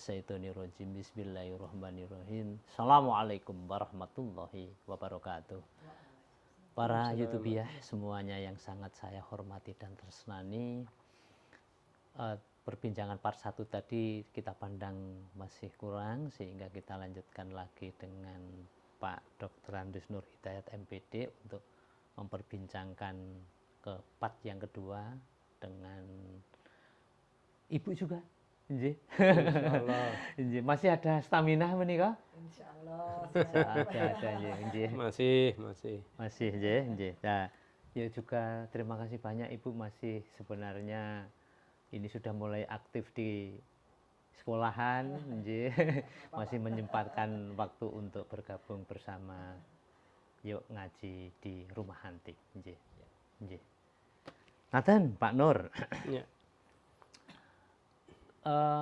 minasyaitonirrajim. Bismillahirrahmanirrahim. Assalamualaikum warahmatullahi wabarakatuh. Para YouTubiah semuanya yang sangat saya hormati dan tersenani, perbincangan part 1 tadi kita pandang masih kurang, sehingga kita lanjutkan lagi dengan Pak Dr. Andus Nur Hidayat MPD untuk memperbincangkan ke part yang kedua dengan Ibu juga. Insyaallah. Masih ada stamina menika? Insyaallah. Ada. Masih. Nggih. Nah, ya juga terima kasih banyak Ibu, masih sebenarnya ini sudah mulai aktif di sekolahan, masih menyempatkan waktu untuk bergabung bersama Yuk Ngaji di Rumah Hantik. Nggih. Ngaten Pak Nur. Ya.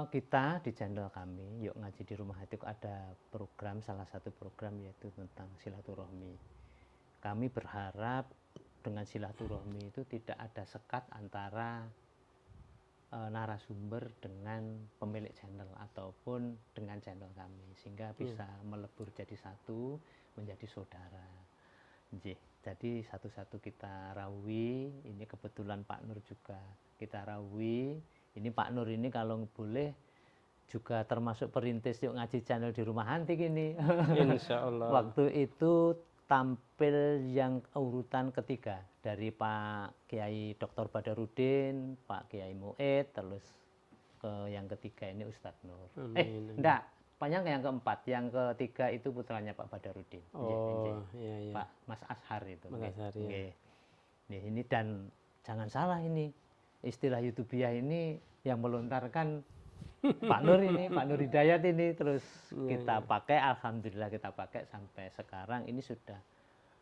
Kita di channel kami Yuk Ngaji di Rumah Hantik ada program, salah satu program yaitu tentang silaturahmi. Kami berharap dengan silaturahmi itu tidak ada sekat antara narasumber dengan pemilik channel ataupun dengan channel kami, sehingga bisa melebur jadi satu, menjadi saudara. Jadi satu-satu kita rawi. Ini kebetulan Pak Nur juga kita rawi. Ini Pak Nur ini kalau boleh juga termasuk perintis Yuk Ngaji channel di Rumah Hantik ini. Insyaallah. Waktu itu tampil yang urutan ketiga dari Pak Kiai Dr. Badarudin, Pak Kiai Mu'id, terus ke yang ketiga ini Ustadz Nur. Enggak, panjang yang keempat, yang ketiga itu putranya Pak Badarudin. Iya. Pak Mas Ashar itu. Mas Ashar, ya. Nih, ini dan jangan salah ini. Istilah YouTubiah ini yang melontarkan Pak Nur ini, Pak Nur Hidayat ini, terus kita pakai, alhamdulillah kita pakai sampai sekarang. Ini sudah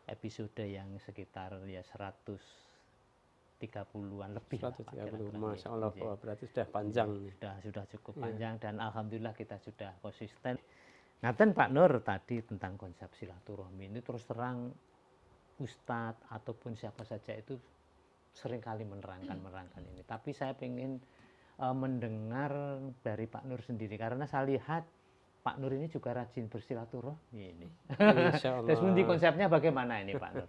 episode yang sekitar ya 130-an lebih. 130, Masya Allah, berarti sudah panjang. Sudah cukup panjang dan alhamdulillah kita sudah konsisten. Ngaten Pak Nur tadi tentang konsep silaturahmi ini, terus terang Ustadz ataupun siapa saja itu seringkali menerangkan ini. Tapi saya ingin mendengar dari Pak Nur sendiri, karena saya lihat Pak Nur ini juga rajin bersilaturahmi ini. Terus konsepnya bagaimana ini Pak Nur?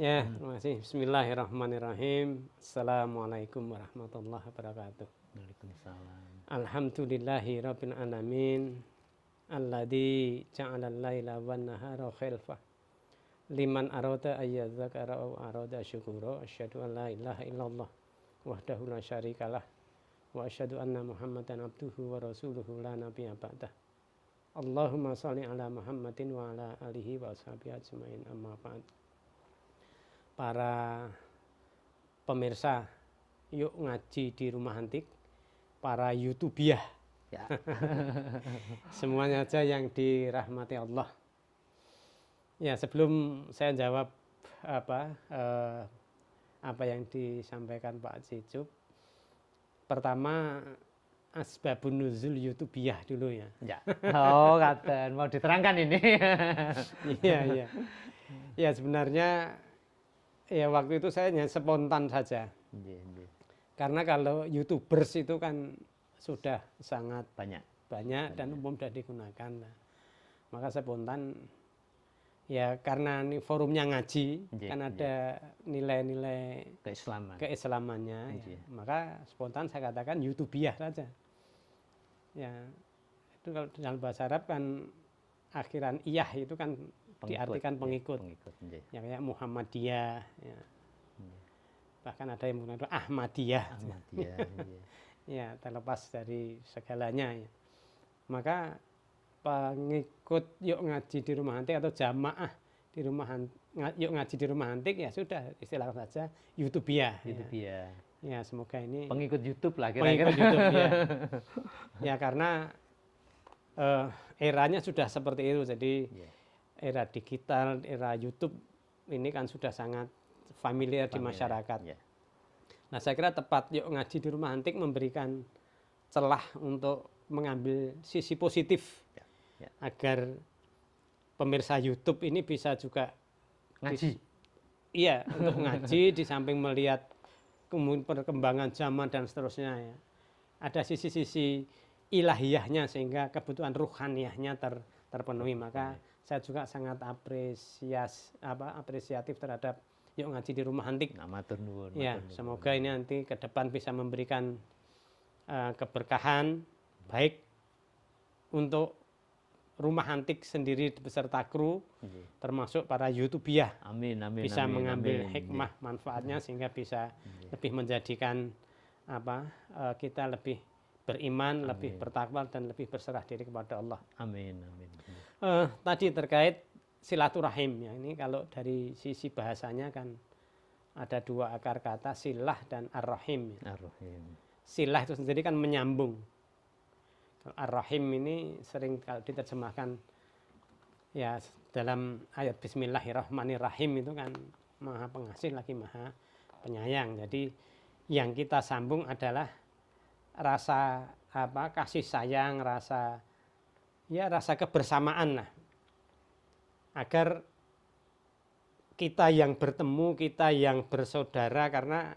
Ya, terima kasih. Bismillahirrahmanirrahim. Assalamualaikum warahmatullahi wabarakatuh. Waalaikumsalam. Alhamdulillahi rabbil alamin. Alladzi ja'ala al-laila wan nahara khilfah. Liman arada ayyadzakara aw arada syukura. Asyhadu an la ilaha illallah wahdahu la syarikalah wa asyhadu anna Muhammadan abduhu wa rasuluhu la nabiyya ba'dah. Allahumma shalli ala Muhammadin wa ala alihi wa ashabihi ajmain, amma ba'd. Para pemirsa Yuk Ngaji di Rumah Hantik, para YouTubiah, ya. Semuanya aja yang dirahmati Allah. Ya, sebelum saya jawab apa yang disampaikan Pak Cicup, pertama asbabun nuzul YouTubiah dulu ya. Ya. Oh, katen mau diterangkan ini. Iya. Ya, sebenarnya ya waktu itu saya hanya spontan saja. Karena kalau YouTubers itu kan sudah sangat banyak dan umum sudah digunakan. Maka spontan. Ya, karena ini forumnya ngaji, kan ada nilai-nilai keislamannya, ya. Maka spontan saya katakan YouTubiah saja. Ya, itu kalau dalam bahasa Arab kan akhiran iyah itu kan diartikan pengikut. Ya, kayak Muhammadiyah. Ya. Bahkan ada yang menggunakan Ahmadiyah. Ya, terlepas dari segalanya. Ya. Maka pengikut Yuk Ngaji di Rumah Hantik atau jamaah di Yuk Ngaji di Rumah Hantik, ya sudah, istilahkan saja YouTubiah. Ya, semoga ini pengikut YouTube lah kira-kira. Pengikut YouTube, ya. Ya, karena eranya sudah seperti itu. Jadi era digital, era YouTube ini kan sudah sangat familiar di masyarakat. Nah, saya kira tepat Yuk Ngaji di Rumah Hantik memberikan celah untuk mengambil sisi positif. Agar pemirsa YouTube ini bisa juga ngaji. Iya, untuk ngaji di samping melihat perkembangan zaman dan seterusnya, ya. Ada sisi-sisi ilahiyahnya sehingga kebutuhan ruhaniyahnya terpenuhi. Maka saya juga sangat apresiatif terhadap Yuk Ngaji di Rumah Antik. Ya, semoga ini nanti ke depan bisa memberikan keberkahan baik untuk Rumah Antik sendiri beserta kru, termasuk para YouTubiah. Bisa mengambil hikmah manfaatnya sehingga bisa lebih menjadikan kita lebih beriman, lebih bertakwa dan lebih berserah diri kepada Allah. Tadi terkait silaturahim ya, ini kalau dari sisi bahasanya kan ada dua akar kata, silah dan ar-rahim. Silah itu sendiri kan menyambung. Ar-rahim ini sering kalau diterjemahkan ya dalam ayat Bismillahirrahmanirrahim itu kan Maha Pengasih lagi Maha Penyayang. Jadi yang kita sambung adalah rasa kasih sayang, rasa kebersamaan lah. Agar kita yang bertemu, kita yang bersaudara, karena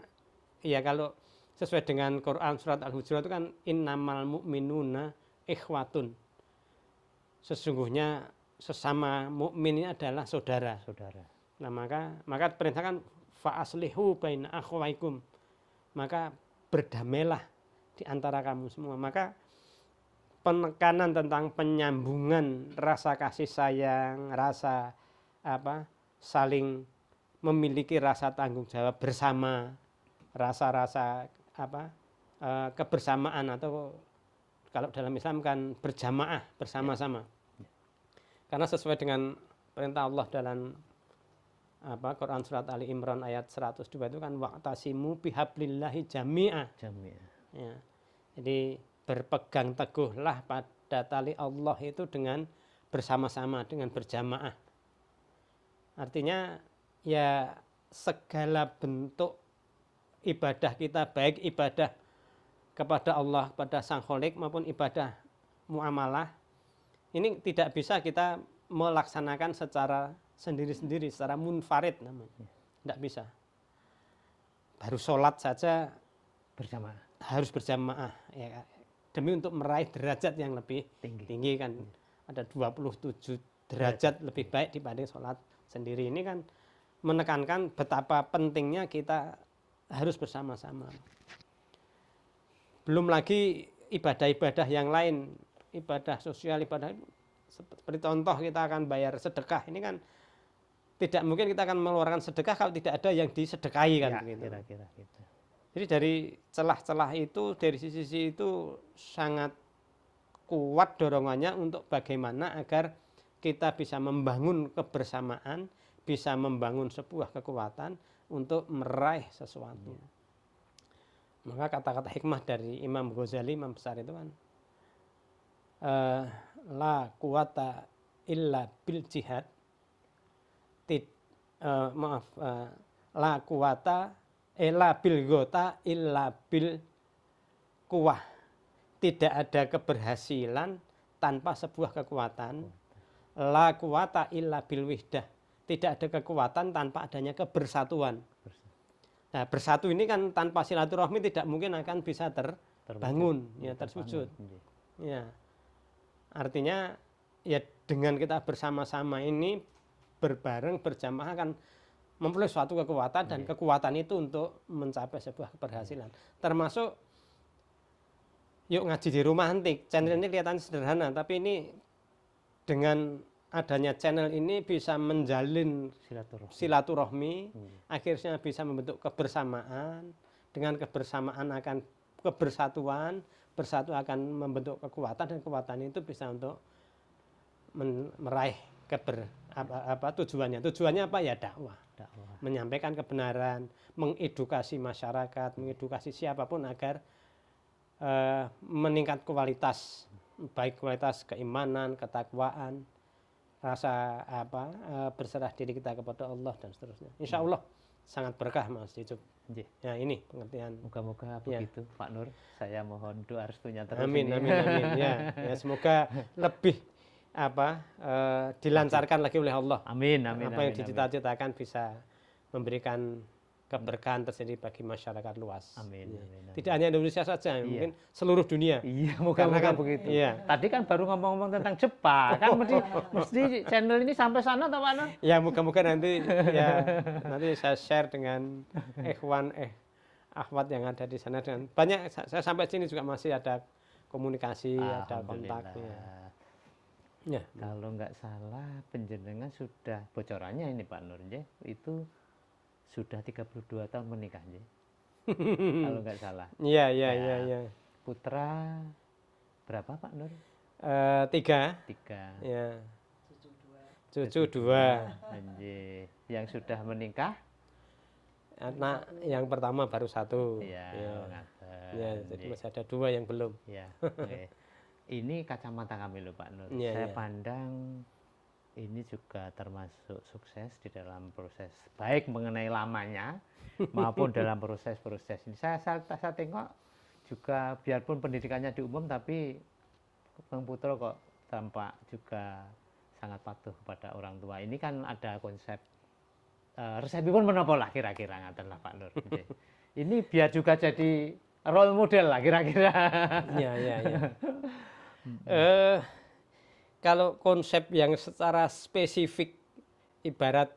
ya kalau sesuai dengan Quran surat Al-Hujurat itu kan innamal mu'minuna ikhwatun. Sesungguhnya sesama mukmin ini adalah saudara. Nah, maka perintahkan fa aslihu baina akhwaikum. Maka berdamailah di antara kamu semua. Maka penekanan tentang penyambungan rasa kasih sayang, rasa saling memiliki rasa tanggung jawab bersama, rasa-rasa kebersamaan, atau kalau dalam Islam kan berjamaah, bersama-sama. Karena sesuai dengan perintah Allah dalam Quran surat Ali Imran ayat 102 itu kan wa'tasimu bihablillahi jami'ah. Ya. Jadi berpegang teguhlah pada tali Allah itu dengan bersama-sama, dengan berjamaah. Artinya ya segala bentuk ibadah kita, baik ibadah kepada Allah, kepada Sang Kholik maupun ibadah muamalah, ini tidak bisa kita melaksanakan secara sendiri-sendiri, secara munfarid namanya. Tidak bisa. Baru sholat saja harus berjamaah ya, demi untuk meraih derajat yang lebih tinggi kan. Ada 27 derajat lebih baik dibanding sholat sendiri. Ini kan menekankan betapa pentingnya kita harus bersama-sama. Belum lagi ibadah-ibadah yang lain, ibadah sosial, ibadah seperti contoh kita akan bayar sedekah. Ini kan tidak mungkin kita akan mengeluarkan sedekah kalau tidak ada yang disedekahi kan. Ya, kira-kira gitu. Jadi dari celah-celah itu, dari sisi itu sangat kuat dorongannya untuk bagaimana agar kita bisa membangun kebersamaan, bisa membangun sebuah kekuatan untuk meraih sesuatu. Maka kata-kata hikmah dari Imam Ghazali, imam besar itu kan, la quwata illa bil jihad, la quwata illa bil gota illa bil kuwah. Tidak ada keberhasilan tanpa sebuah kekuatan. La quwata illa bil wihdah. Tidak ada kekuatan tanpa adanya kebersatuan. Nah, bersatu ini kan tanpa silaturahmi tidak mungkin akan bisa terbangun, ya, terwujud. Ya. Artinya ya dengan kita bersama-sama ini berbareng, berjamaah akan memperoleh suatu kekuatan, dan kekuatan itu untuk mencapai sebuah keberhasilan. Termasuk Yuk Ngaji di Rumah Antik. Channel ini kelihatan sederhana, tapi ini dengan adanya channel ini bisa menjalin silaturahmi, akhirnya bisa membentuk kebersamaan. Dengan kebersamaan akan kebersatuan, bersatu akan membentuk kekuatan, dan kekuatan itu bisa untuk meraih tujuannya. Tujuannya apa ya? Dakwah. Menyampaikan kebenaran, mengedukasi masyarakat, mengedukasi siapapun agar meningkat kualitas, baik kualitas keimanan, ketakwaan, rasa berserah diri kita kepada Allah dan seterusnya. Insya Allah sangat berkah Mas Yusuf. Ya, ini pengertian. Moga-moga begitu Pak Nur. Saya mohon doa restunya terus. Amin. Ya, semoga lebih dilancarkan lagi oleh Allah. Amin. Apa yang dicita-citakan bisa memberikan keberkahan terjadi bagi masyarakat luas. Amin, Ya. amin, amin. Tidak hanya Indonesia saja, Iya. mungkin seluruh dunia. Iya, Karena moga-moga kan- begitu. iya. Tadi kan baru ngomong-ngomong tentang Jepang, kan mesti channel ini sampai sana atau Pak Nur? Ya moga-moga nanti ya nanti saya share dengan akhwat yang ada di sana, dan banyak saya sampai sini juga masih ada komunikasi, ada kontaknya. Ya. Kalau nggak salah penjenengan sudah bocorannya ini Pak Nur, itu sudah 32 tahun menikah, kalau nggak salah. Iya. Putra berapa Pak Nur? 3. 3. Ya. Cucu 2. Yang sudah menikah? Anak yang pertama baru 1. Iya. Ya, jadi masih ada 2 yang belum. Ya. Ini kacamata kami loh Pak Nur. Iya, Saya iya. pandang ini juga termasuk sukses di dalam proses baik mengenai lamanya maupun dalam proses-proses ini. Saya tengok juga biarpun pendidikannya di umum, tapi Bang Putra kok tampak juga sangat patuh kepada orang tua. Ini kan ada konsep resepipun menapa lah kira-kira ngaten lah Pak Nur. Ini biar juga jadi role model lah kira-kira. Iya. Kalau konsep yang secara spesifik ibarat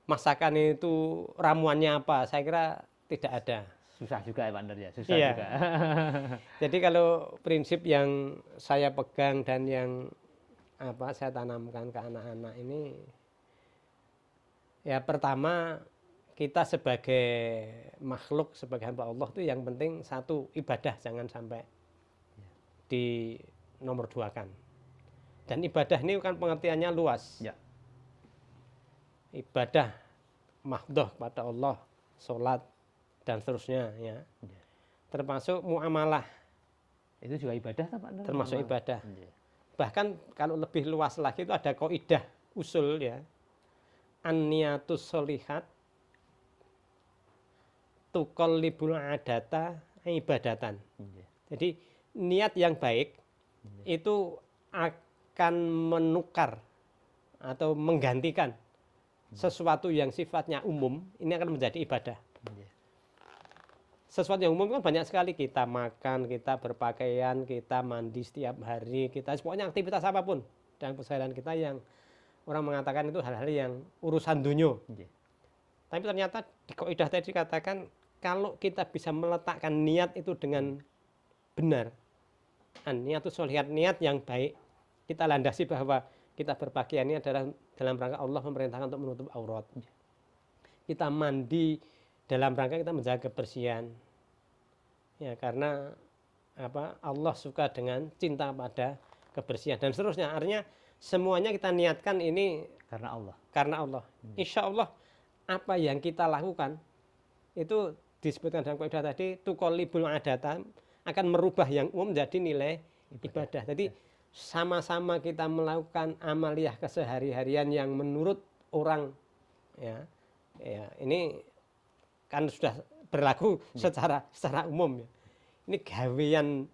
masakan itu ramuannya apa, saya kira tidak ada. Susah juga ya Pak Nur ya, susah Iya. juga. Jadi kalau prinsip yang saya pegang dan yang saya tanamkan ke anak-anak ini, ya pertama kita sebagai makhluk, sebagai hamba Allah itu yang penting satu, ibadah jangan sampai di nomor 2-kan. Dan ibadah ini kan pengertiannya luas. Ya. Ibadah mahdhah kepada Allah, sholat dan seterusnya ya. Termasuk muamalah. Itu juga ibadah tak Pak Nur? Termasuk Sama. ibadah. Iya. Bahkan kalau lebih luas lagi itu ada kaidah usul ya. An-niyatus sholihat tuqallibul adata ibadatan. Iya. Jadi niat yang baik itu akan menukar atau menggantikan sesuatu yang sifatnya umum, ini akan menjadi ibadah. Iya. Sesuatu yang umum kan banyak sekali, kita makan, kita berpakaian, kita mandi setiap hari, kita pokoknya aktivitas apapun dalam keseharian kita yang orang mengatakan itu hal-hal yang urusan dunia. Iya. Tapi ternyata di kaidah tadi dikatakan kalau kita bisa meletakkan niat itu dengan benar, niat itu sholihat, niat yang baik, kita landasi bahwa kita berpakaian ini adalah dalam rangka Allah memerintahkan untuk menutup aurat. Kita mandi dalam rangka kita menjaga kebersihan. Ya, karena Allah suka dengan cinta pada kebersihan dan seterusnya. Artinya semuanya kita niatkan ini Karena Allah. karena Allah. Insya Allah apa yang kita lakukan itu disebutkan dalam kaidah tadi tuqallibul adatan, akan merubah yang umum menjadi nilai ibadah. Jadi sama-sama kita melakukan amaliyah kesehari-harian yang menurut orang ya ini kan sudah berlaku secara umum ya. Ini gawean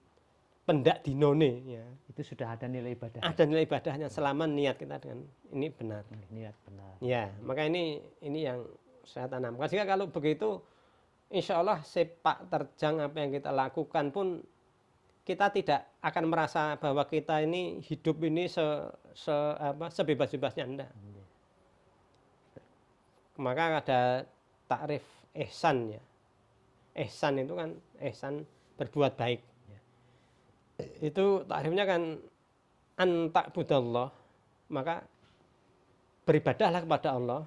pendak dinone ya. Itu sudah ada nilai ibadah. Ada nilai ibadahnya selama niat kita dengan ini benar. Niat benar. Ya, maka ini yang saya tanamkan. Sehingga kalau begitu, insya Allah sepak terjang apa yang kita lakukan pun kita tidak akan merasa bahwa kita ini hidup ini sebebas-bebasnya, enggak. Maka ada takrif ihsan ya. Ihsan itu kan ihsan berbuat baik. Itu takrifnya kan anta'budallah, maka beribadahlah kepada Allah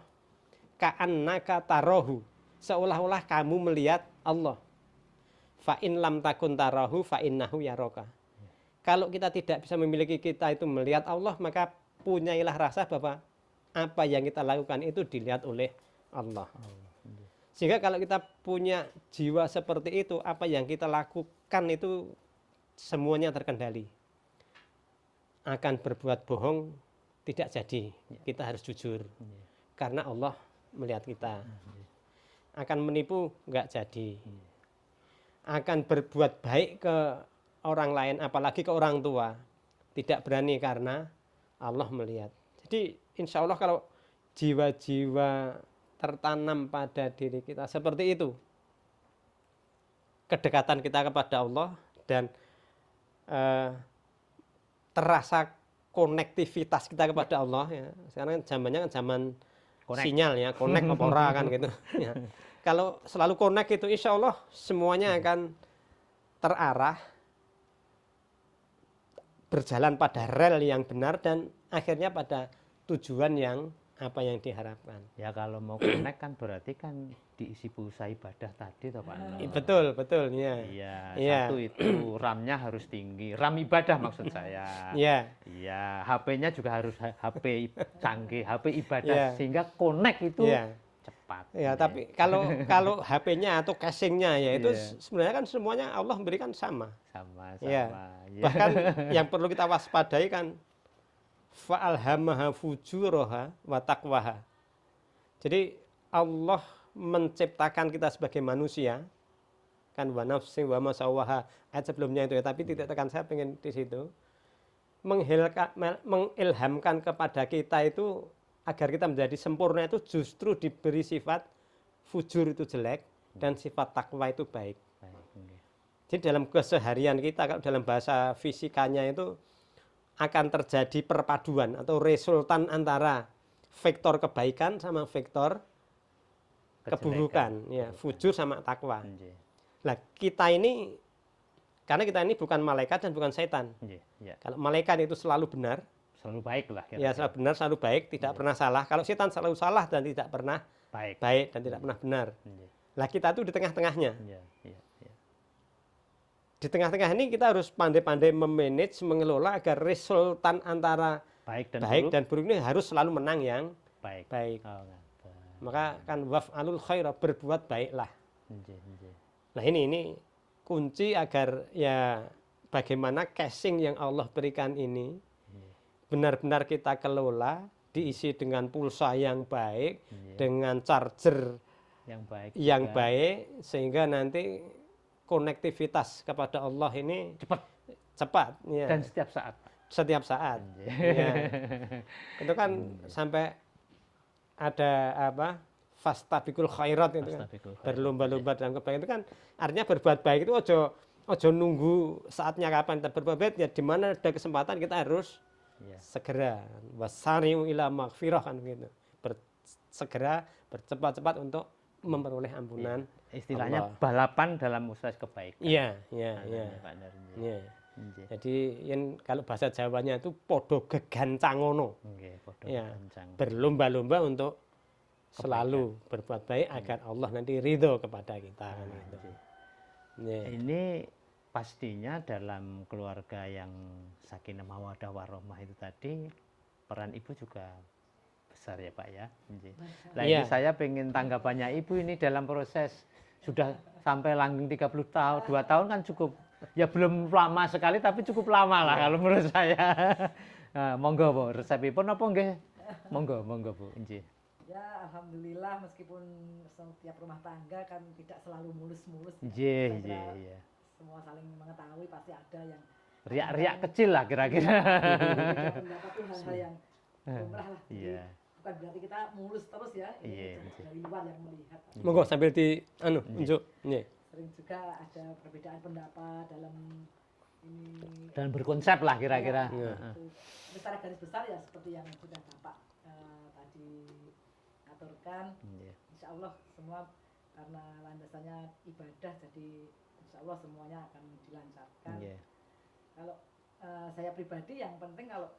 ka'annaka tarahu, seolah-olah kamu melihat Allah. Fa in lam takun tarahu fa innahu yaraka. Kalau kita tidak bisa memiliki kita itu melihat Allah, maka punyailah rasa bahwa apa yang kita lakukan itu dilihat oleh Allah. Sehingga kalau kita punya jiwa seperti itu, apa yang kita lakukan itu semuanya terkendali. Akan berbuat bohong tidak jadi, kita harus jujur. Karena Allah melihat kita. Akan menipu nggak jadi. Akan berbuat baik ke orang lain, apalagi ke orang tua, tidak berani karena Allah melihat. Jadi insya Allah kalau jiwa-jiwa tertanam pada diri kita seperti itu. Kedekatan kita kepada Allah dan terasa konektivitas kita kepada Allah ya. Sekarang kan zamannya kan zaman sinyal ya, connect apa ora kan gitu ya. Kalau selalu connect itu insya Allah semuanya akan terarah, berjalan pada rel yang benar dan akhirnya pada tujuan yang apa yang diharapkan. Ya kalau mau connect kan berarti kan diisi pulsa ibadah tadi toh Pak Nur. Betul ya. Iya, satu itu RAM-nya harus tinggi. RAM ibadah maksud saya. Iya. Iya, HP-nya juga harus HP canggih, HP ibadah sehingga connect itu cepat. Ya, tapi kalau HP-nya atau casing-nya ya itu sebenarnya kan semuanya Allah memberikan sama. Sama. Ya. Bahkan yang perlu kita waspadai kan fa'alhamaha fujuraha wa taqwaha. Jadi Allah menciptakan kita sebagai manusia kan wa nafsin wa ma sawwaha ayat sebelumnya itu ya, tapi tidak tekan saya pengen di situ mengilhamkan kepada kita itu agar kita menjadi sempurna itu justru diberi sifat fujur itu jelek dan sifat takwa itu baik. Jadi dalam keseharian kita kalau dalam bahasa fisikanya itu akan terjadi perpaduan atau resultan antara vektor kebaikan sama vektor keburukan, ya, fujur sama takwa. Nah, kita ini karena kita ini bukan malaikat dan bukan setan. Kalau malaikat itu selalu benar, selalu baik lah. Ya, selalu benar, selalu baik, tidak pernah salah. Kalau setan selalu salah dan tidak pernah baik dan tidak pernah benar. Lah kita itu di tengah-tengahnya. Di tengah-tengah ini kita harus pandai-pandai memanage, mengelola agar resultan antara baik dan buruk ini harus selalu menang yang baik. Maka kan waf'alul khaira, berbuat baiklah. Nah ini kunci agar ya bagaimana casing yang Allah berikan ini benar-benar kita kelola, diisi dengan pulsa yang baik, dengan charger yang baik sehingga nanti konektivitas kepada Allah ini cepat ya. Dan setiap saat ya. Itu kan sampai ada apa fastabiqul khairat itu kan, berlomba-lomba dalam kebaikan itu kan artinya berbuat baik itu ojo nunggu saatnya kapan kita berbuat baik ya, di mana ada kesempatan kita harus segera wasari'u ila maghfirah kan gitu, segera bercepat-cepat untuk memperoleh ampunan. Istilahnya Allah. Balapan dalam usaha kebaikan. Iya. Jadi kalau bahasa Jawanya itu podo gegancangono. Berlomba-lomba untuk selalu berbuat baik agar Allah nanti ridho kepada kita. Ini pastinya dalam keluarga yang sakinah mawaddah warahmah itu tadi peran ibu juga besar ya Pak ya. Nah ini saya pengen tanggapannya ibu ini dalam proses sudah sampai langgeng 30 tahun, 2 tahun kan cukup, ya belum lama sekali tapi cukup lama lah kalau menurut saya. Nah, monggo Bu, resepipun apa nggih? Monggo Bu. Ya alhamdulillah meskipun setiap rumah tangga kan tidak selalu mulus-mulus. Iya. Semua saling mengetahui pasti ada yang riak-riak kecil lah kira-kira. Pendapat itu hal-hal yang lumrah lah. Bukan berarti kita mulus terus ya, dari luar yang melihat. Monggo sambil unjuk. Sering juga ada perbedaan pendapat dalam ini. Dan berkonsep lah kira-kira. Secara garis besar ya seperti yang sudah Bapak tadi aturkan. Insya Allah semua karena landasannya ibadah, jadi insya Allah semuanya akan dilancarkan. Kalau saya pribadi yang penting kalau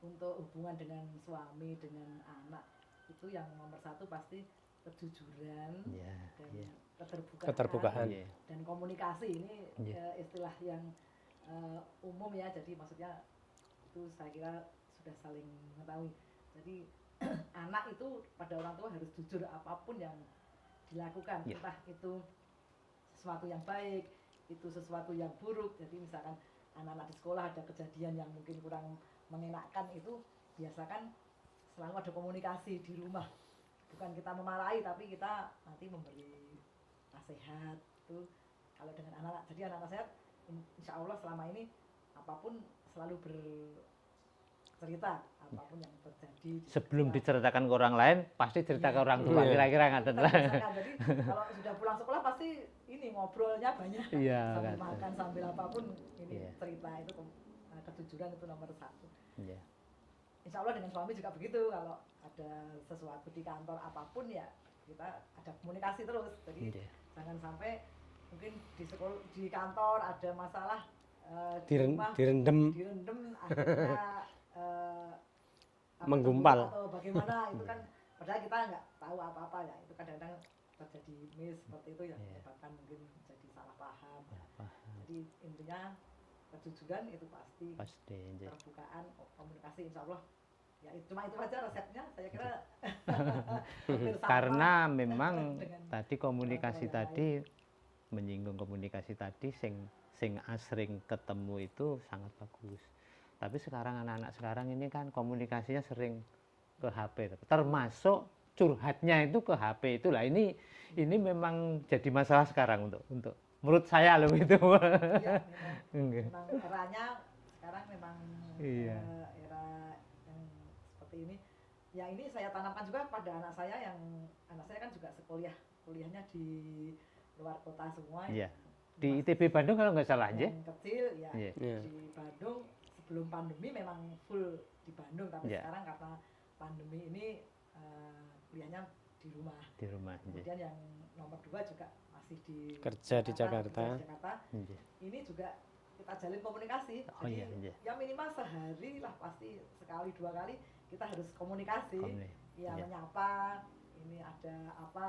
untuk hubungan dengan suami, dengan anak itu yang nomor satu pasti kejujuran dan keterbukaan dan komunikasi. Ini istilah yang umum ya, jadi maksudnya itu saya kira sudah saling mengetahui. Jadi anak itu pada orang tua harus jujur apapun yang dilakukan, entah itu sesuatu yang baik, itu sesuatu yang buruk. Jadi misalkan anak-anak di sekolah ada kejadian yang mungkin kurang mengenakan, itu biasakan selalu ada komunikasi di rumah, bukan kita memarahi tapi kita nanti memberi nasihat. Itu kalau dengan anak-anak, jadi anak-anak saya insya Allah selama ini apapun selalu cerita apapun yang terjadi. Sebelum diceritakan ke orang lain, pasti cerita ke orang tua. Kira-kira ngaten lah. Jadi kalau sudah pulang sekolah pasti ini ngobrolnya banyak. Sambil makan, sambil apapun ini cerita itu kejujuran itu nomor 1. Insya Allah dengan suami juga begitu. Kalau ada sesuatu di kantor apapun ya kita ada komunikasi terus. Jadi jangan sampai mungkin di sekolah, di kantor ada masalah direndam akhirnya menggumpal atau bagaimana itu kan padahal kita nggak tahu apa-apa ya, itu kadang-kadang terjadi miss seperti itu ya, menyebabkan mungkin jadi salah paham. Jadi intinya kejujuran itu pasti terbukaan komunikasi, insya Allah ya cuma itu aja resepnya saya kira. Karena memang tadi komunikasi tadi menyinggung komunikasi tadi sing asring ketemu itu sangat bagus. Tapi sekarang anak-anak sekarang ini kan komunikasinya sering ke HP, termasuk curhatnya itu ke HP itulah. Ini memang jadi masalah sekarang untuk menurut saya loh itu. Ya, memang eranya sekarang memang era yang seperti ini. Ya ini saya tanamkan juga pada anak saya kan juga kuliahnya di luar kota semua. Iya. Di ITB Bandung kalau nggak salah aja. Yang kecil ya. Di Bandung sebelum pandemi memang full di Bandung, tapi sekarang karena pandemi ini kuliahnya di rumah. Kemudian yang nomor 2 juga masih kerja di Jakarta. Ini juga kita jalin komunikasi. Jadi ya minimal sehari lah pasti sekali 2 kali kita harus komunikasi. Menyapa, ini ada apa,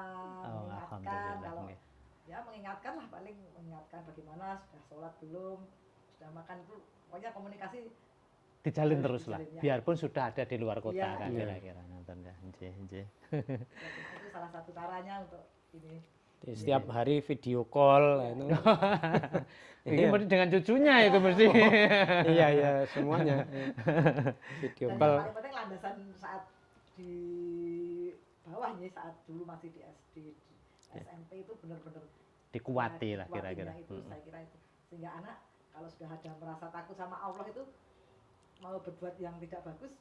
mengingatkan kalau ya mengingatkan lah, paling mengingatkan bagaimana sudah sholat belum, sudah makan, itu pokoknya komunikasi dijalin terus lah, biarpun sudah ada di luar kota kan kira-kira. Itu salah satu caranya untuk ini. Setiap hari video call itu. Ini mesti dengan cucunya itu mesti. Iya semuanya. Video dan call. yang paling penting landasan saat di bawah nih, saat dulu masih di SD, SMP itu benar-benar dikuati lah kira-kira. Itu saya kira itu, sehingga anak kalau sudah ada merasa takut sama Allah itu mau berbuat yang tidak bagus,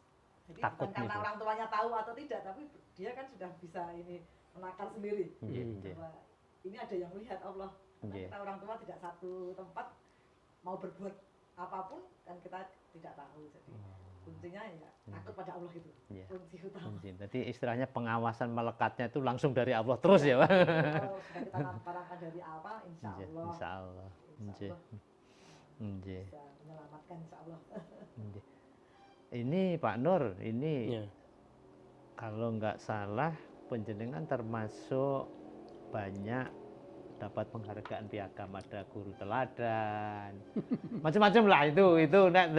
jadi takut bukan karena orang tuanya tahu atau tidak, tapi dia kan sudah bisa ini menakar sendiri. Bahwa ini ada yang melihat Allah. Karena kita orang tua tidak satu tempat, mau berbuat apapun kan kita tidak tahu. Jadi kuncinya ya takut pada Allah itu. Kunci utama. Jadi istilahnya pengawasan melekatnya itu langsung dari Allah terus ya, Pak. Kalau sudah kita barangkan dari awal, insya Allah. Insya Allah. Bisa menyelamatkan insya Allah. Ini Pak Nur, ini kalau nggak salah panjenengan termasuk banyak dapat penghargaan piagam, ada guru teladan, macam-macam lah itu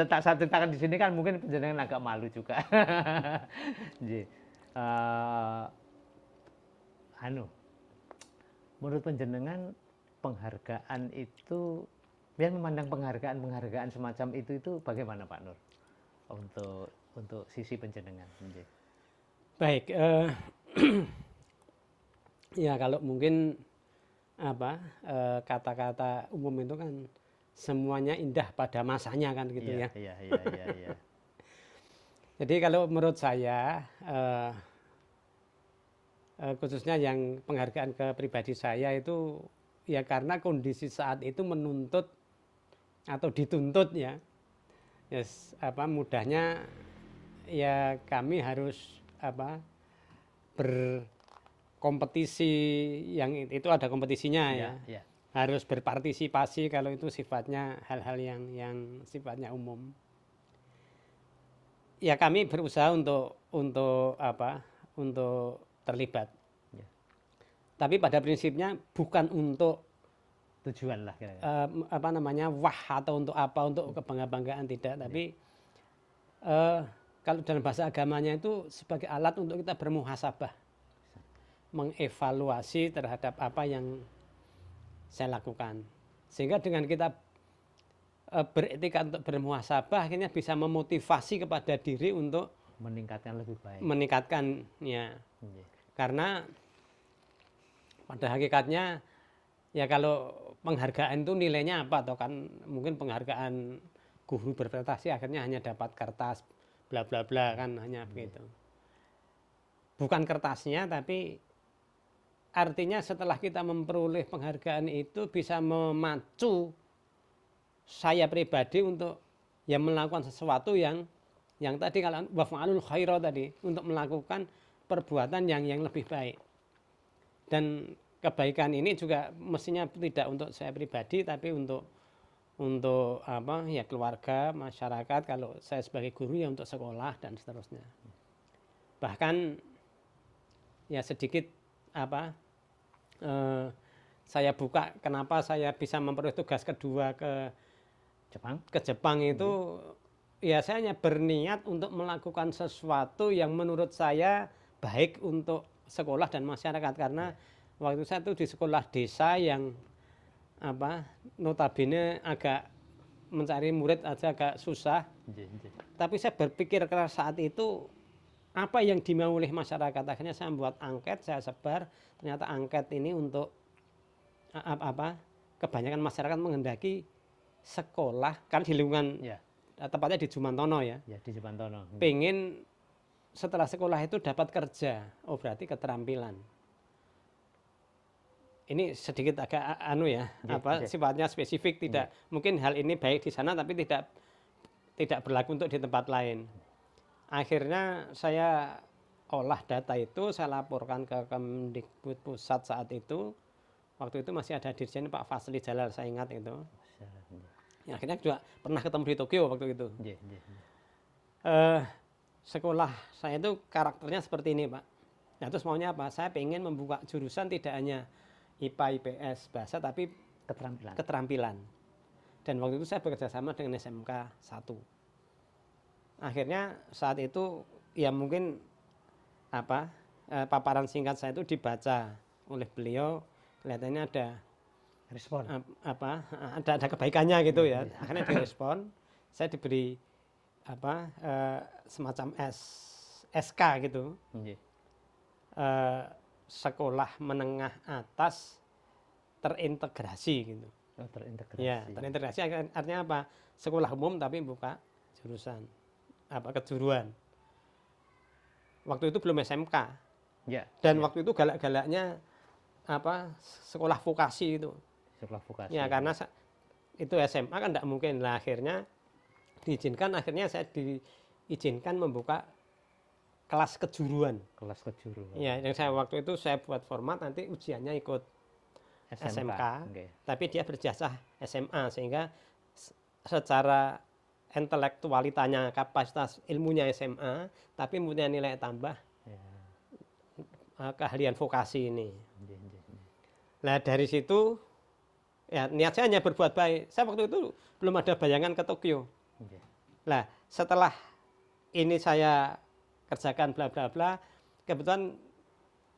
tak saya ceritakan di sini kan mungkin panjenengan agak malu juga. Menurut panjenengan penghargaan itu, biar memandang penghargaan semacam itu bagaimana Pak Nur untuk sisi panjenengan? Baik, ya kalau mungkin kata-kata umum itu kan semuanya indah pada masanya kan gitu ya. Iya. Jadi kalau menurut saya khususnya yang penghargaan ke pribadi saya itu ya karena kondisi saat itu menuntut atau dituntut ya. Mudahnya ya kami harus berkompetisi, yang itu ada kompetisinya ya. Harus berpartisipasi kalau itu sifatnya hal-hal yang sifatnya umum. Ya kami berusaha untuk terlibat. Tapi pada prinsipnya bukan untuk tujuan lah kira-kira. Wah atau untuk apa, untuk kebangga-banggaan tidak, tapi kalau dalam bahasa agamanya itu sebagai alat untuk kita bermuhasabah, mengevaluasi terhadap apa yang saya lakukan, sehingga dengan kita beretika untuk bermuhasabah akhirnya bisa memotivasi kepada diri untuk meningkatkan lebih baik, meningkatkannya. Karena pada hakikatnya ya kalau penghargaan itu nilainya apa, atau kan mungkin penghargaan guru berprestasi akhirnya hanya dapat kertas bla bla bla kan hanya begitu. Bukan kertasnya, tapi artinya setelah kita memperoleh penghargaan itu bisa memacu saya pribadi untuk ya melakukan sesuatu yang tadi kalau waf'alul khaira tadi, untuk melakukan perbuatan yang lebih baik. Dan kebaikan ini juga mestinya tidak untuk saya pribadi, tapi untuk apa ya, keluarga, masyarakat. Kalau saya sebagai guru ya untuk sekolah dan seterusnya. Bahkan ya sedikit apa, saya buka kenapa saya bisa memperoleh tugas kedua ke Jepang itu, ya saya hanya berniat untuk melakukan sesuatu yang menurut saya baik untuk sekolah dan masyarakat. Karena waktu saya itu di sekolah desa yang apa, notabene agak mencari murid aja agak susah. Tapi saya berpikir keras saat itu, apa yang dimau oleh masyarakat. Akhirnya saya membuat angket, saya sebar. Ternyata angket ini untuk kebanyakan masyarakat menghendaki sekolah, kan di lingkungan tepatnya di Jumantono ya. Ya, di Jumantono. Pengen setelah sekolah itu dapat kerja. Oh, berarti keterampilan. Ini sedikit agak sifatnya spesifik, tidak mungkin hal ini baik di sana tapi tidak berlaku untuk di tempat lain. Akhirnya saya olah data itu, saya laporkan ke Kemdikbud pusat saat itu. Waktu itu masih ada dirjen Pak Fasli Jalal, saya ingat itu. Ya, akhirnya juga pernah ketemu di Tokyo waktu itu. Sekolah saya itu karakternya seperti ini, Pak. Nah, terus maunya apa? Saya pengen membuka jurusan tidak hanya IPA, IPS, bahasa, tapi keterampilan. Dan waktu itu saya bekerja sama dengan SMK 1. Akhirnya saat itu ya mungkin paparan singkat saya itu dibaca oleh beliau, kelihatannya ada respon, ada kebaikannya gitu ya. Akhirnya direspon, saya diberi semacam SK gitu. Sekolah menengah atas terintegrasi gitu. Terintegrasi. Ya, terintegrasi artinya apa? Sekolah umum tapi buka jurusan kejuruan. Waktu itu belum SMK. Dan waktu itu galak-galaknya sekolah vokasi itu. Sekolah vokasi. Ya, karena itu SMA kan tidak mungkin. Lah akhirnya diizinkan, akhirnya saya diizinkan membuka kelas kejuruan. Ya, yang saya waktu itu saya buat format, nanti ujiannya ikut SMK. Tapi dia berjasa SMA, sehingga secara intelektualitanya, kapasitas ilmunya SMA, tapi punya nilai tambah keahlian vokasi ini. Nah, dari situ ya niat saya hanya berbuat baik. Saya waktu itu belum ada bayangan ke Tokyo. Nah, setelah ini saya kerjakan bla bla bla, kebetulan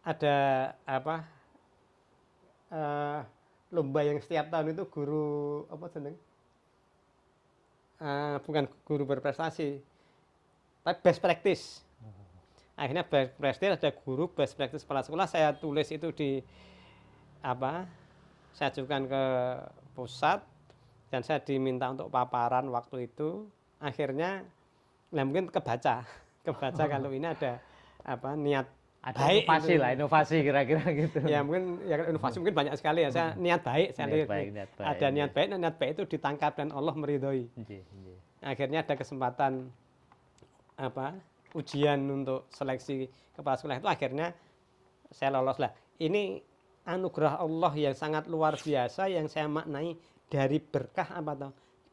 ada lomba yang setiap tahun itu guru bukan guru berprestasi, tapi best practice. Akhirnya best practice, ada guru best practice kepala sekolah, saya tulis itu saya ajukan ke pusat dan saya diminta untuk paparan waktu itu. Akhirnya mungkin kebaca kalau ini ada niat ada baik, inovasi kira-kira gitu. Ya mungkin inovasi mungkin banyak sekali ya. Saya niat baik, ada niat baik, dan niat baik itu ditangkap dan Allah meridhoi. Akhirnya ada kesempatan ujian untuk seleksi kepala sekolah itu, akhirnya saya lolos lah. Ini anugerah Allah yang sangat luar biasa yang saya maknai dari berkah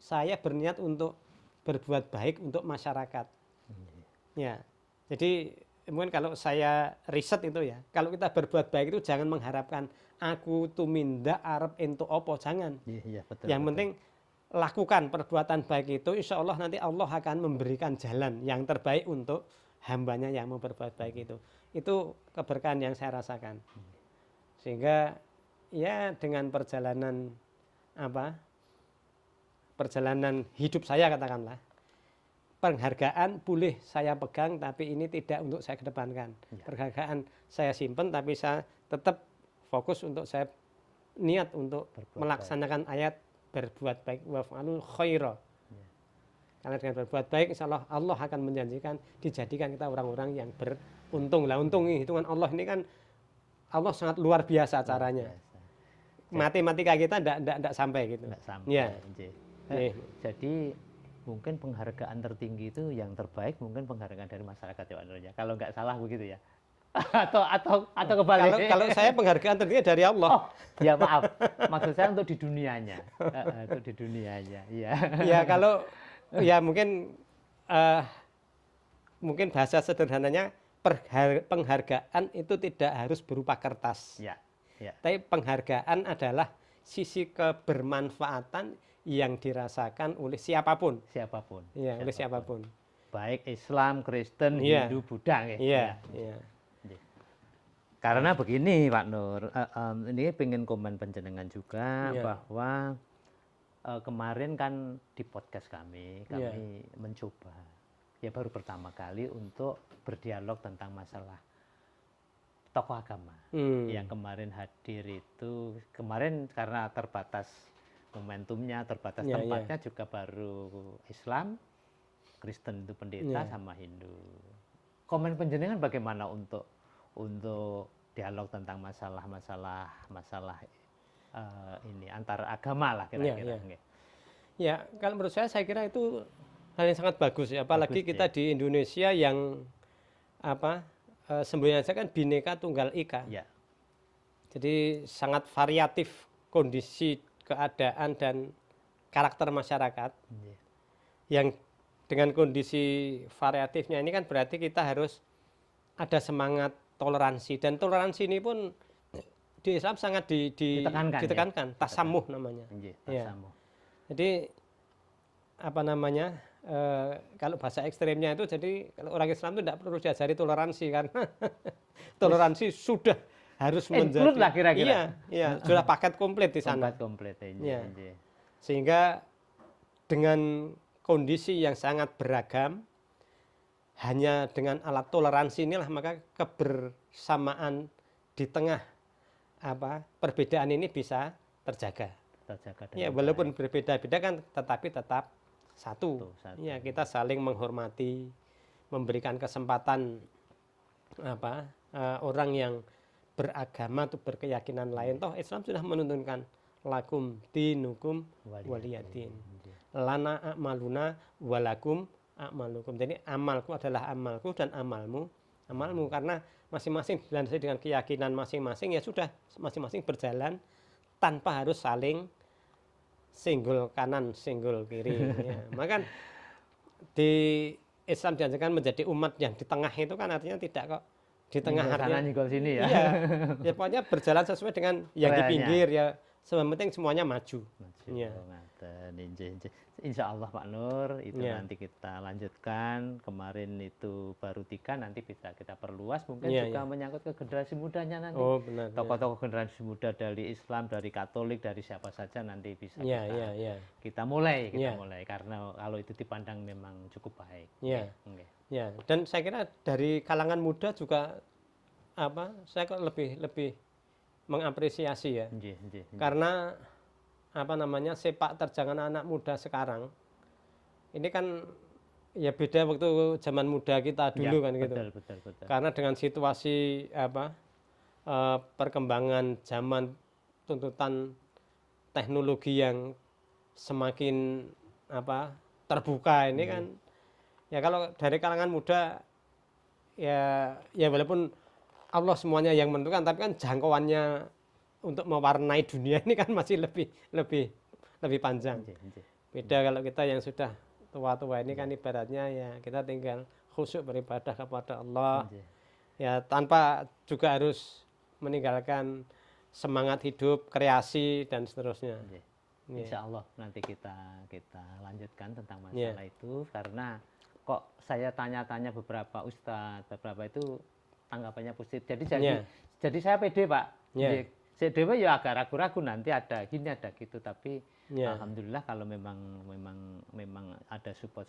saya berniat untuk berbuat baik untuk masyarakat. Ya, jadi mungkin kalau saya riset itu ya, kalau kita berbuat baik itu jangan mengharapkan aku tumindak arep entuk opo, jangan. Betul, yang penting lakukan perbuatan baik itu, insya Allah nanti Allah akan memberikan jalan yang terbaik untuk hambanya yang mau berbuat baik itu. Itu keberkahan yang saya rasakan. Sehingga ya dengan perjalanan hidup saya, katakanlah, penghargaan boleh saya pegang, tapi ini tidak untuk saya kedepankan. Penghargaan saya simpen, tapi saya tetap fokus untuk saya niat untuk melaksanakan ayat berbuat baik, waf'alul khaira. Karena dengan berbuat baik, insya Allah Allah akan menjanjikan dijadikan kita orang-orang yang beruntung. Lah untung hitungan Allah ini kan Allah sangat luar biasa caranya. Matematika kita tidak sampai gitu. Tidak sampai. Ya. Jadi mungkin penghargaan tertinggi itu yang terbaik mungkin penghargaan dari masyarakat ya Pak Nur ya. Kalau nggak salah begitu ya. atau kebalik. Kalau saya penghargaan tertinggi dari Allah. Oh, ya maaf. Maksud saya untuk di dunianya. Untuk di dunianya. Iya. Ya kalau ya mungkin bahasa sederhananya penghargaan itu tidak harus berupa kertas. Ya. Ya. Tapi penghargaan adalah sisi kebermanfaatan yang dirasakan oleh siapapun. Siapapun. Ya, oleh siapapun. Baik Islam, Kristen, Ya. Hindu, Buddha. Iya. Ya. Karena begini Pak Nur, ini pengen komen penjenengan juga bahwa kemarin kan di podcast kami mencoba, ya baru pertama kali untuk berdialog tentang masalah tokoh agama. Yang kemarin hadir itu, kemarin karena terbatas momentumnya, terbatas tempatnya juga baru Islam, Kristen itu pendeta sama Hindu. Komen penjenengan bagaimana untuk dialog tentang masalah ini antar agama lah kira-kira. Ya, kalau menurut saya kira itu hal yang sangat bagus ya, apalagi kita di Indonesia yang semboyannya saja kan Bhinneka Tunggal Ika. Ya. Jadi sangat variatif kondisi, keadaan dan karakter masyarakat. Yang dengan kondisi variatifnya ini kan berarti kita harus ada semangat toleransi, dan toleransi ini pun di Islam sangat ditekankan, tasamuh namanya. Tasamuh. Jadi kalau bahasa ekstrimnya itu, jadi kalau orang Islam itu tidak perlu diajari toleransi karena toleransi sudah harus menjadi lah kira-kira. Iya, sudah paket komplit di sana. Paket komplit Sehingga dengan kondisi yang sangat beragam, hanya dengan alat toleransi inilah maka kebersamaan di tengah perbedaan ini bisa terjaga. Ya, walaupun berbeda-beda kan tetapi tetap satu. Ya, kita saling menghormati, memberikan kesempatan orang yang beragama atau berkeyakinan lain. Toh Islam sudah menuntunkan lakum dinukum waliyadin. Lana a'maluna walakum a'malukum. Jadi amalku adalah amalku dan amalmu karena masing-masing dilandasi dengan keyakinan masing-masing, ya sudah masing-masing berjalan tanpa harus saling singgul kanan singgul kiri. Maka di Islam diajarkan menjadi umat yang di tengah, itu kan artinya tidak kok di tengah artinya sini ya. Iya, ya pokoknya berjalan sesuai dengan yang di pinggir ya. Sebenarnya semuanya maju. Ya. Insya Allah Pak Nur itu nanti kita lanjutkan. Kemarin itu baru 3, nanti bisa kita perluas mungkin juga menyangkut ke generasi mudanya nanti. Oh, benar. Tokoh-tokoh generasi muda dari Islam, dari Katolik, dari siapa saja nanti bisa kita mulai karena kalau itu dipandang memang cukup baik. Ya, dan saya kira dari kalangan muda juga saya kok lebih mengapresiasi ya. Karena sepak terjangan anak muda sekarang ini kan ya beda waktu zaman muda kita dulu kan gitu. Betul. Karena dengan situasi perkembangan zaman, tuntutan teknologi yang semakin terbuka ini kan ya, kalau dari kalangan muda ya walaupun Allah semuanya yang menentukan, tapi kan jangkauannya untuk mewarnai dunia ini kan masih lebih panjang. Beda kalau kita yang sudah tua-tua ini kan ibaratnya ya kita tinggal khusyuk beribadah kepada Allah. Ya tanpa juga harus meninggalkan semangat hidup, kreasi dan seterusnya. Insya Allah nanti kita lanjutkan tentang masalah itu, karena kok saya tanya-tanya beberapa ustadz, beberapa itu tanggapannya positif. Jadi saya pede Pak. Saya dewa ya agak ragu-ragu, nanti ada gini ada gitu, tapi alhamdulillah kalau memang ada support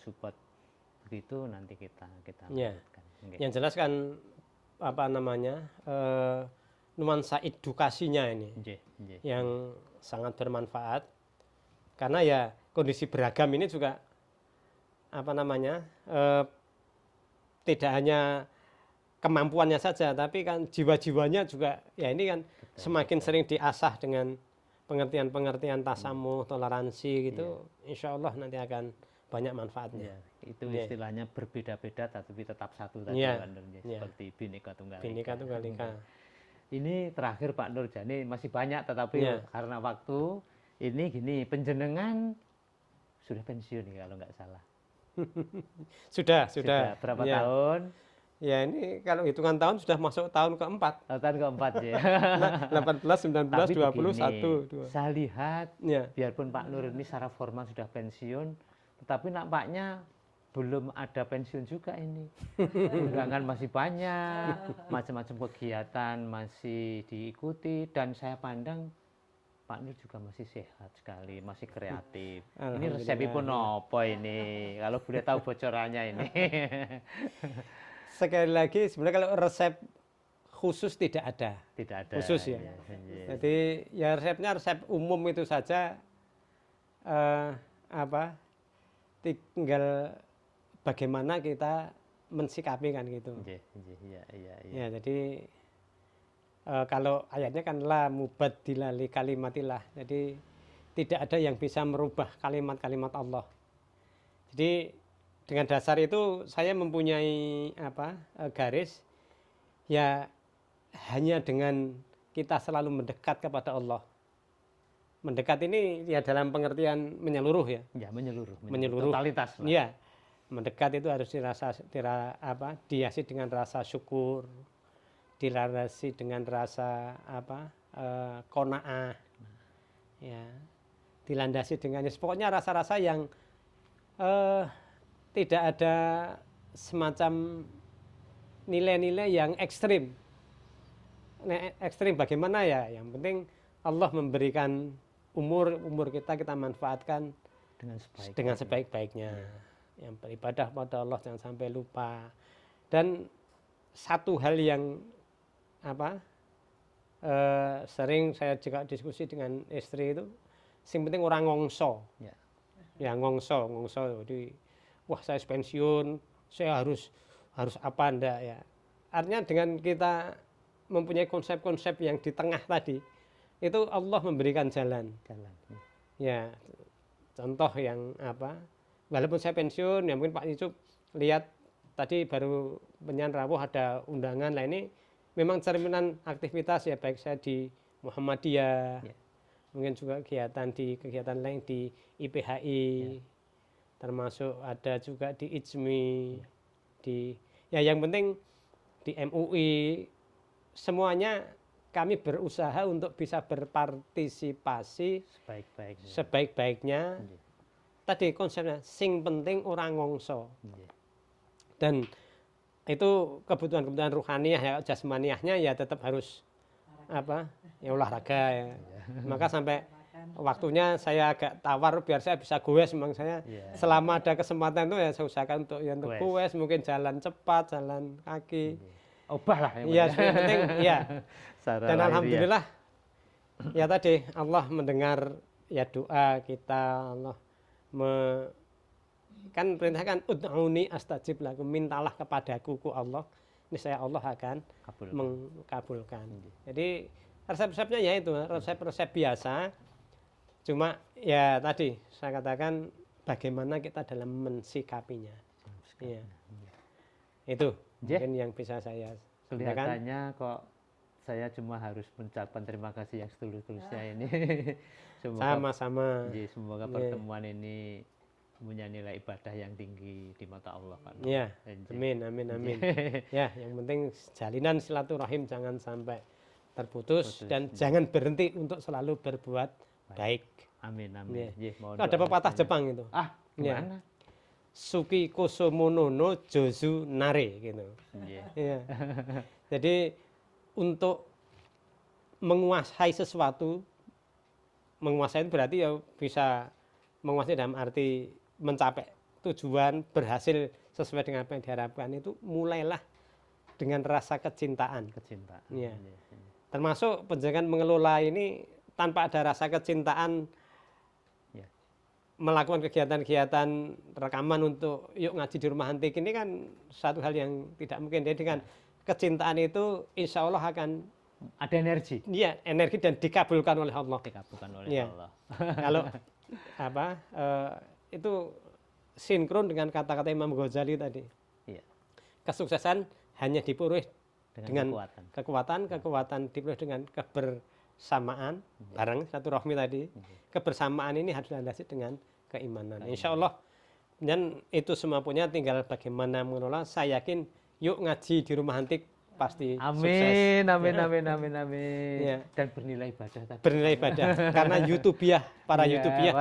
begitu nanti kita lanjutkan. Yang jelas kan nuansa edukasinya ini yang sangat bermanfaat, karena ya kondisi beragam ini juga apa namanya, tidak hanya kemampuannya saja, tapi kan jiwa-jiwanya juga ya ini kan semakin sering diasah dengan pengertian-pengertian tasamuh, toleransi gitu, insya Allah nanti akan banyak manfaatnya. Itu istilahnya berbeda-beda tapi tetap satu tadi Pak Nur, seperti Bhinneka Tunggal Ika. Bhinneka Tunggal Ika. Ini terakhir Pak Nur, jadi masih banyak tetapi karena waktu ini gini, penjenengan sudah pensiun ya kalau nggak salah. Sudah. Berapa tahun? Ya ini kalau hitungan tahun sudah masuk tahun keempat. Tahun keempat ya. 18, 19, tapi 20, 1, 2. Saya lihat, biarpun Pak Nur ini secara formal sudah pensiun, tetapi nampaknya belum ada pensiun juga ini. Undangan masih banyak, macam-macam kegiatan masih diikuti, dan saya pandang Pak Nur juga masih sehat sekali, masih kreatif. Ini resepipun apa ini? Kalau boleh tahu bocorannya ini. Sekali lagi sebenarnya kalau resep khusus tidak ada. Tidak ada. Khusus ya. Jadi ya resepnya resep umum itu saja, tinggal bagaimana kita mensikapi kan gitu. Ya jadi kalau ayatnya kan la mubaddila li kalimatillah. Jadi tidak ada yang bisa merubah kalimat-kalimat Allah. Jadi dengan dasar itu saya mempunyai garis, ya hanya dengan kita selalu mendekat kepada Allah. Mendekat ini ya dalam pengertian menyeluruh ya. Ya menyeluruh. Totalitas. Ya, mendekat itu harus dihiasi dengan rasa syukur, dilandasi dengan rasa qanaah, ya, dilandasi dengan pokoknya rasa-rasa yang tidak ada semacam nilai-nilai yang ekstrim. Ekstrim bagaimana ya? Yang penting Allah memberikan umur kita manfaatkan dengan sebaik-baiknya. Yang beribadah pada Allah jangan sampai lupa. Dan satu hal yang sering saya juga diskusi dengan istri itu, yang penting orang ngongso. Ya ngongso. Jadi wah saya pensiun, saya harus apa enggak ya. Artinya dengan kita mempunyai konsep-konsep yang di tengah tadi, itu Allah memberikan jalan. Ya, contoh yang walaupun saya pensiun, ya mungkin Pak Yusuf lihat tadi baru penyanyi rawuh ada undangan, lah ini memang cerminan aktivitas ya, baik saya di Muhammadiyah, mungkin juga kegiatan lain di IPHI. Termasuk ada juga di IJMI, yang penting di MUI, semuanya kami berusaha untuk bisa berpartisipasi sebaik-baiknya. Tadi konsepnya sing penting orang ngongso. Dan itu kebutuhan ruhaniah ya, jasmaniahnya ya tetap harus olahraga ya. Maka sampai waktunya saya agak tawar biar saya bisa goes, memang saya selama ada kesempatan itu ya saya usahakan untuk goes, mungkin jalan cepat, jalan kaki. Obah lah yang penting ya. Dan alhamdulillah ya tadi Allah mendengar ya doa kita. Allah kan perintahkan ud'uni astajib lakum, mintalah kepadaku ku Allah, niscaya Allah akan mengabulkan. Jadi resep-resepnya ya itu resep-resep biasa. Cuma ya tadi saya katakan bagaimana kita dalam mensikapinya. Ya. Itu mungkin yang bisa saya sampaikan. Kelihatannya kok saya cuma harus mengucapkan terima kasih yang setulus-tulusnya ini. Sama-sama. Semoga pertemuan ini punya nilai ibadah yang tinggi di mata Allah, Pak. Ya, amin. Ya, yang penting jalinan silaturahim jangan sampai terputus dan jangan berhenti untuk selalu berbuat baik. Amin. Ya. Ada pepatah Jepang itu. Gimana? Suki kosomonono jozu nare gitu. Ya. Jadi untuk menguasai sesuatu, menguasai itu berarti ya bisa menguasai dalam arti mencapai tujuan, berhasil sesuai dengan apa yang diharapkan, itu mulailah dengan rasa kecintaan. Ya. Termasuk penjagaan mengelola ini tanpa ada rasa kecintaan, melakukan kegiatan-kegiatan rekaman untuk yuk ngaji di rumah antik ini kan satu hal yang tidak mungkin. Jadi dengan kecintaan itu insya Allah akan ada energi. Iya, energi dan dikabulkan oleh Allah. Dikabulkan oleh Ya. Allah. Kalau itu sinkron dengan kata-kata Imam Ghazali tadi. Iya. Kesuksesan hanya diperoleh dengan kekuatan. kekuatan diperoleh dengan kebersamaan, barang satu rohmi tadi. Kebersamaan ini harus dilandasi dengan keimanan. Insya Allah. Dan itu semua punya tinggal bagaimana mengelola. Saya yakin yuk ngaji di rumah antik pasti amin, sukses. Amin, amin, amin, amin. Ya. Dan bernilai ibadah tadi. Bernilai ibadah. Karena YouTubiah, para YouTubiah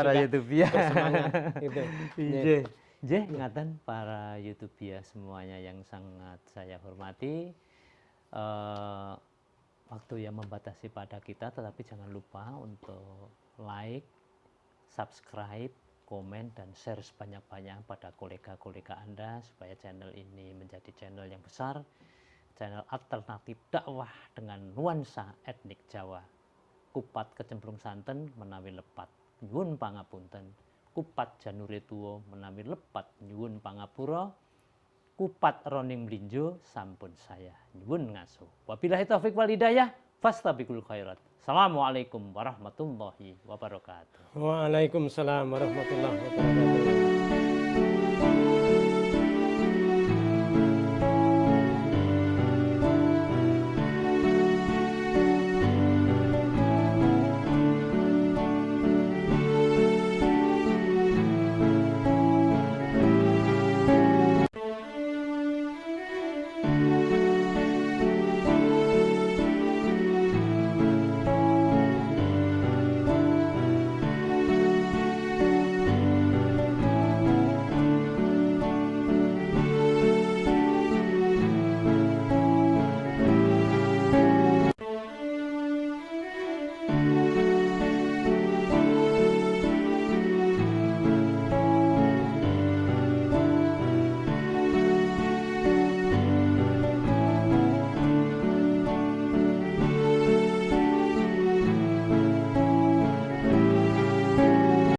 juga bersemangat. Gitu. Iya. Nggih, ngaten para YouTubiah semuanya yang sangat saya hormati. Waktu yang membatasi pada kita, tetapi jangan lupa untuk like, subscribe, komen, dan share sebanyak-banyak pada kolega-kolega Anda supaya channel ini menjadi channel yang besar, channel alternatif dakwah dengan nuansa etnik Jawa. Kupat kecemplung santen menawi lepat nyuwun pangapunten, kupat janure tuwa menawi lepat nyuwun pangapura, kupat roning mlinjo sampun saya nyuwun ngasuh. Wabillahi taufik wal hidayah, fastabiqul khairat. Assalamualaikum warahmatullahi wabarakatuh. Waalaikumsalam warahmatullahi wabarakatuh.